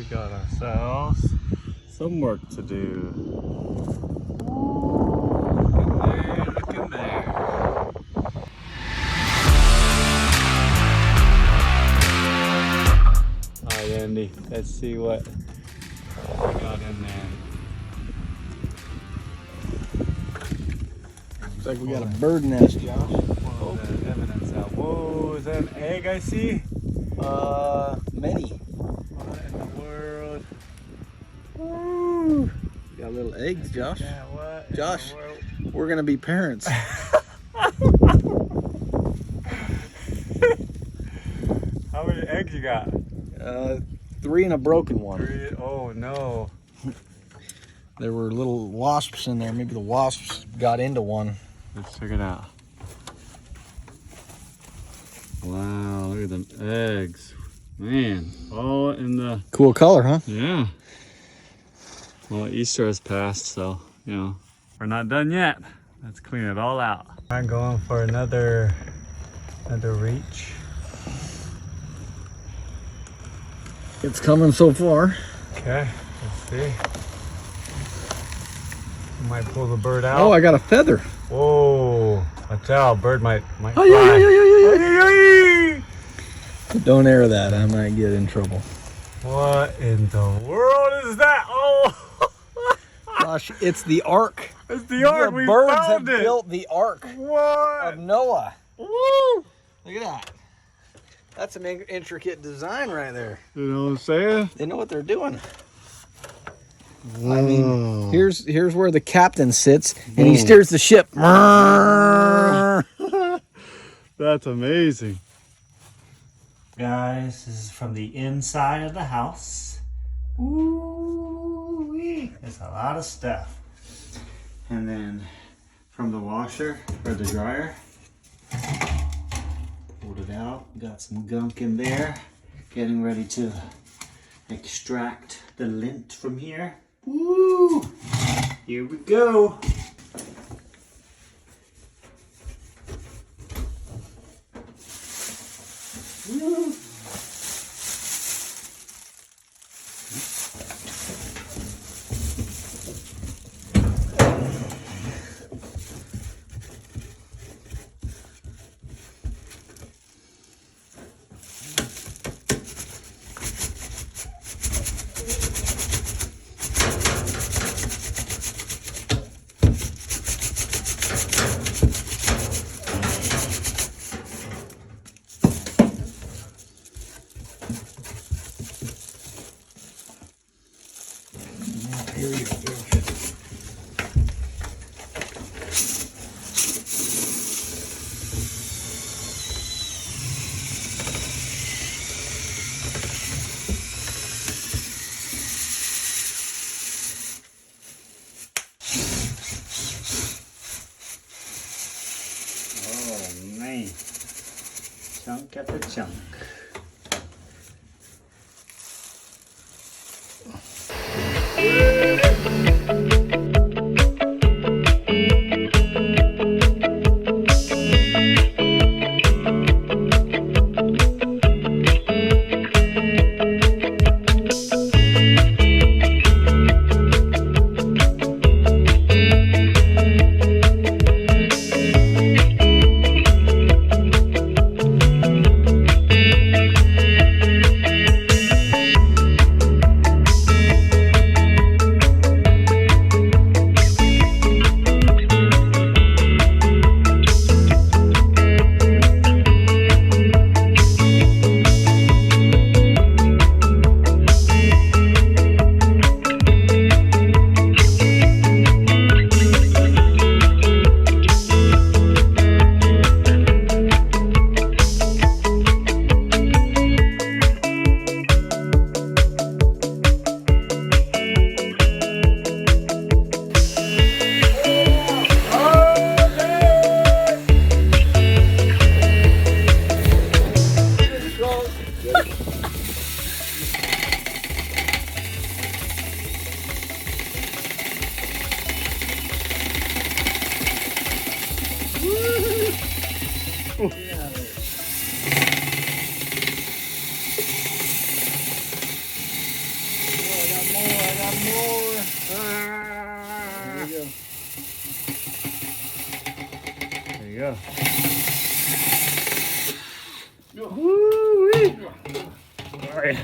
We got ourselves some work to do. Look in there. Alright, Andy, let's see what we got in there. Looks like we got a bird nest, Josh. Pull the evidence out. Whoa, is that an egg I see? Many. What in the world? Woo. Got little eggs, Josh. Yeah, what in Josh, the world? we're gonna be parents. How many eggs you got? 3 and a broken one. 3. Oh no. There were little wasps in there. Maybe the wasps got into one. Let's check it out. Wow, look at them eggs. Man, all in the... Cool color, huh? Yeah. Well, Easter has passed, so, you know, we're not done yet. Let's clean it all out. I'm going for another reach. It's coming so far. Okay, let's see. Might pull the bird out. Oh, I got a feather. Whoa, watch out, bird might fly. Oh, yeah. Don't air that. I might get in trouble. What in the world is that? Oh, Gosh, it's the Ark. it's the ark. We birds found have it. built the Ark What? of Noah. Woo! Look at that. That's an intricate design right there. You know what I'm saying? They know what they're doing. I mean, here's where the captain sits, and he steers the ship. That's amazing. Guys, this is from the inside of the house. Ooh-wee. There's a lot of stuff. And then from the washer or the dryer, pulled it out. Got some gunk in there. Getting ready to extract the lint from here. Woo! Here we go. Woo. Chunk after chunk. got more. Ah. There you go. There you go. Go. Woo-wee. All right.